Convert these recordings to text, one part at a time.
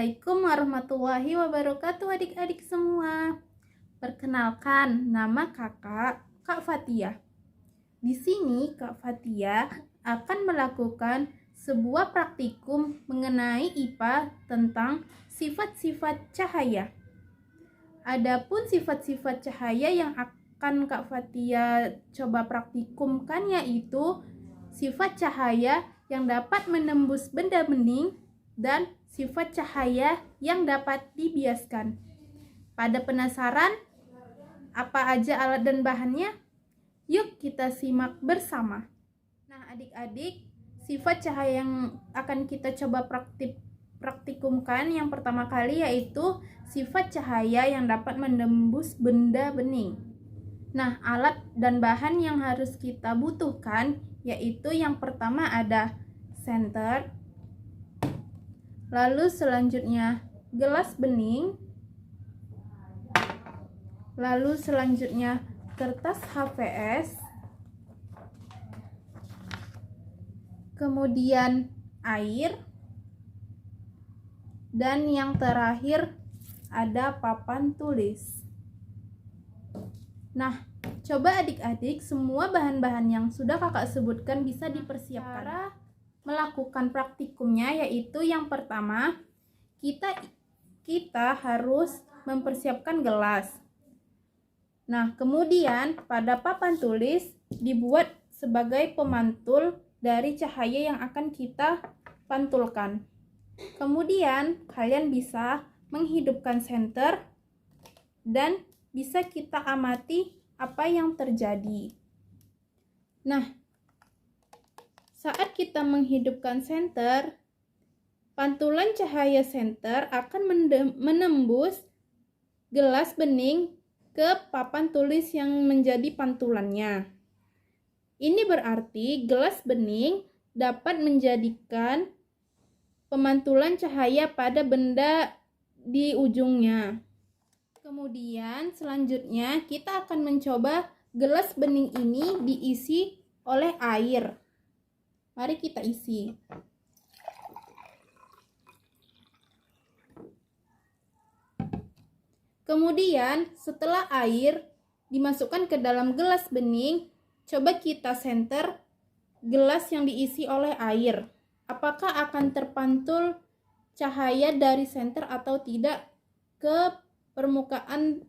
Assalamualaikum warahmatullahi wabarakatuh adik-adik semua. Perkenalkan, nama kakak, Kak Fatia. Di sini Kak Fatia akan melakukan sebuah praktikum mengenai IPA tentang sifat-sifat cahaya. Adapun sifat-sifat cahaya yang akan Kak Fatia coba praktikumkan yaitu sifat cahaya yang dapat menembus benda bening dan sifat cahaya yang dapat dibiaskan. Pada penasaran apa aja alat dan bahannya? Yuk kita simak bersama. Nah adik-adik, sifat cahaya yang akan kita coba praktikumkan yang pertama kali yaitu sifat cahaya yang dapat menembus benda bening. Nah alat dan bahan yang harus kita butuhkan yaitu yang pertama ada senter, lalu selanjutnya gelas bening, lalu selanjutnya kertas HVS, kemudian air, dan yang terakhir ada papan tulis. Nah, coba adik-adik semua bahan-bahan yang sudah kakak sebutkan bisa dipersiapkan. Cara melakukan praktikumnya yaitu yang pertama kita harus mempersiapkan gelas. Nah, kemudian pada papan tulis dibuat sebagai pemantul dari cahaya yang akan kita pantulkan. Kemudian kalian bisa menghidupkan senter dan bisa kita amati apa yang terjadi. Nah, saat kita menghidupkan senter, pantulan cahaya senter akan menembus gelas bening ke papan tulis yang menjadi pantulannya. Ini berarti gelas bening dapat menjadikan pemantulan cahaya pada benda di ujungnya. Kemudian selanjutnya kita akan mencoba gelas bening ini diisi oleh air. Mari kita isi. Kemudian setelah air dimasukkan ke dalam gelas bening, coba kita senter gelas yang diisi oleh air. Apakah akan terpantul cahaya dari senter atau tidak ke permukaan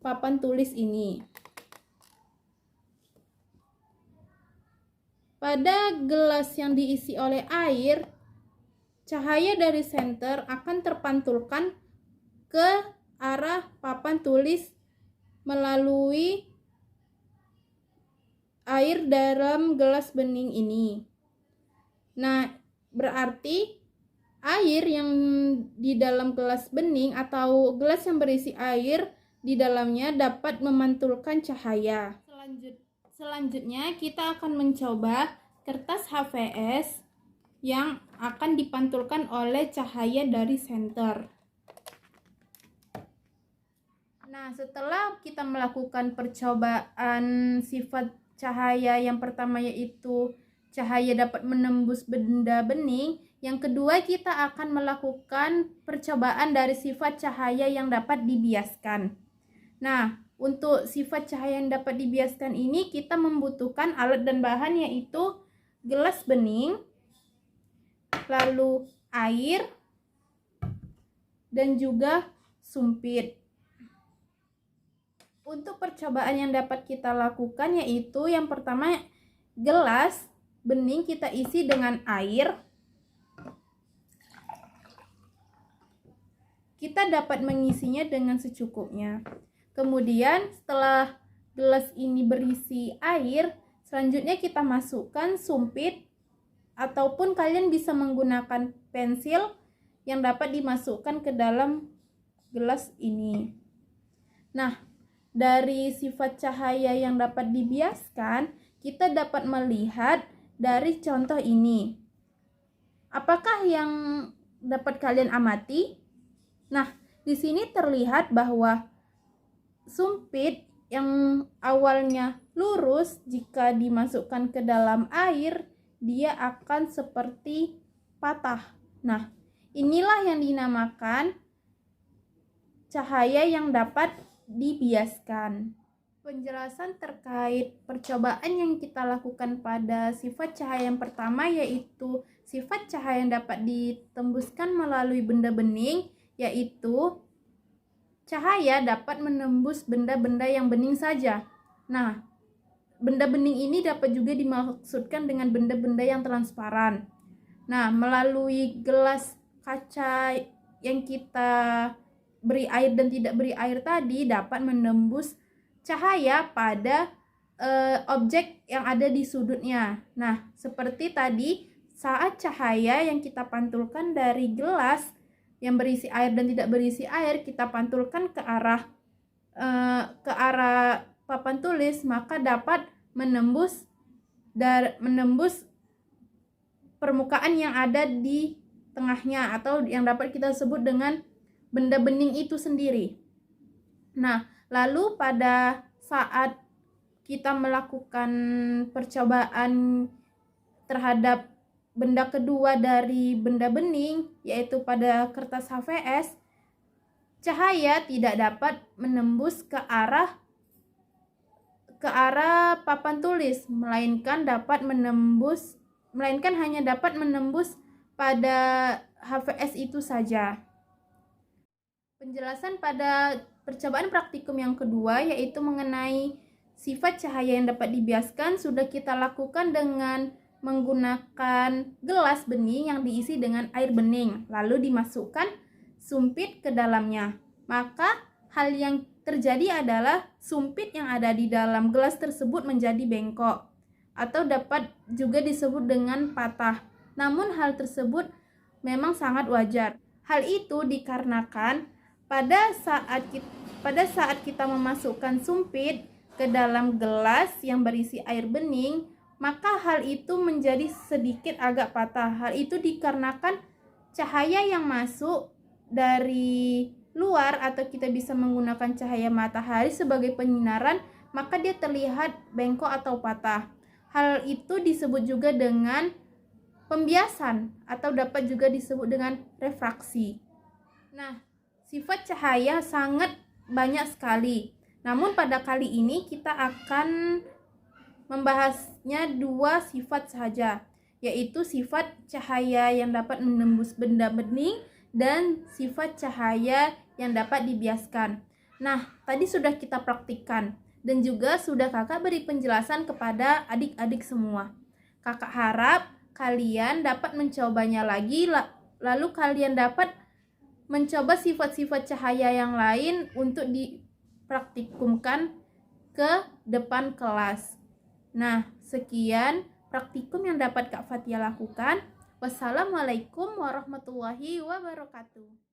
papan tulis ini? Pada gelas yang diisi oleh air, cahaya dari senter akan terpantulkan ke arah papan tulis melalui air dalam gelas bening ini. Nah, berarti air yang di dalam gelas bening atau gelas yang berisi air di dalamnya dapat memantulkan cahaya. Selanjutnya kita akan mencoba kertas HVS yang akan dipantulkan oleh cahaya dari senter. Nah, setelah kita melakukan percobaan sifat cahaya yang pertama yaitu cahaya dapat menembus benda bening, yang kedua kita akan melakukan percobaan dari sifat cahaya yang dapat dibiaskan. Nah, untuk sifat cahaya yang dapat dibiaskan ini kita membutuhkan alat dan bahan yaitu gelas bening, lalu air, dan juga sumpit. Untuk percobaan yang dapat kita lakukan yaitu yang pertama gelas bening kita isi dengan air. Kita dapat mengisinya dengan secukupnya. Kemudian setelah gelas ini berisi air, selanjutnya kita masukkan sumpit ataupun kalian bisa menggunakan pensil yang dapat dimasukkan ke dalam gelas ini. Nah, dari sifat cahaya yang dapat dibiaskan, kita dapat melihat dari contoh ini. Apakah yang dapat kalian amati? Nah, di sini terlihat bahwa sumpit yang awalnya lurus jika dimasukkan ke dalam air, dia akan seperti patah. Nah, Inilah yang dinamakan cahaya yang dapat dibiaskan. Penjelasan terkait percobaan yang kita lakukan pada sifat cahaya yang pertama, yaitu sifat cahaya yang dapat ditembuskan melalui benda bening, yaitu cahaya dapat menembus benda-benda yang bening saja. Nah, benda bening ini dapat juga dimaksudkan dengan benda-benda yang transparan. Nah, melalui gelas kaca yang kita beri air dan tidak beri air tadi dapat menembus cahaya pada objek yang ada di sudutnya. Nah, seperti tadi saat cahaya yang kita pantulkan dari gelas yang berisi air dan tidak berisi air kita pantulkan ke arah papan tulis, maka dapat menembus permukaan yang ada di tengahnya atau yang dapat kita sebut dengan benda bening itu sendiri. Nah, lalu pada saat kita melakukan percobaan terhadap benda kedua dari benda bening, yaitu pada kertas HVS, cahaya tidak dapat menembus ke arah papan tulis, melainkan hanya dapat menembus pada HVS itu saja. Penjelasan pada percobaan praktikum yang kedua, yaitu mengenai sifat cahaya yang dapat dibiaskan, sudah kita lakukan dengan menggunakan gelas bening yang diisi dengan air bening, lalu dimasukkan sumpit ke dalamnya. Maka hal yang terjadi adalah sumpit yang ada di dalam gelas tersebut menjadi bengkok atau dapat juga disebut dengan patah. Namun hal tersebut memang sangat wajar. Hal itu dikarenakan pada saat kita memasukkan sumpit ke dalam gelas yang berisi air bening, maka hal itu menjadi sedikit agak patah. Hal itu dikarenakan cahaya yang masuk dari luar atau kita bisa menggunakan cahaya matahari sebagai penyinaran, maka dia terlihat bengkok atau patah. Hal itu disebut juga dengan pembiasan atau dapat juga disebut dengan refraksi. Nah, sifat cahaya sangat banyak sekali. Namun pada kali ini kita akan membahasnya dua sifat saja, yaitu sifat cahaya yang dapat menembus benda bening dan sifat cahaya yang dapat dibiaskan. Nah, tadi sudah kita praktikkan dan juga sudah kakak beri penjelasan kepada adik-adik semua. Kakak harap kalian dapat mencobanya lagi, lalu kalian dapat mencoba sifat-sifat cahaya yang lain untuk dipraktikumkan ke depan kelas. Nah, sekian praktikum yang dapat Kak Fatia lakukan. Wassalamualaikum warahmatullahi wabarakatuh.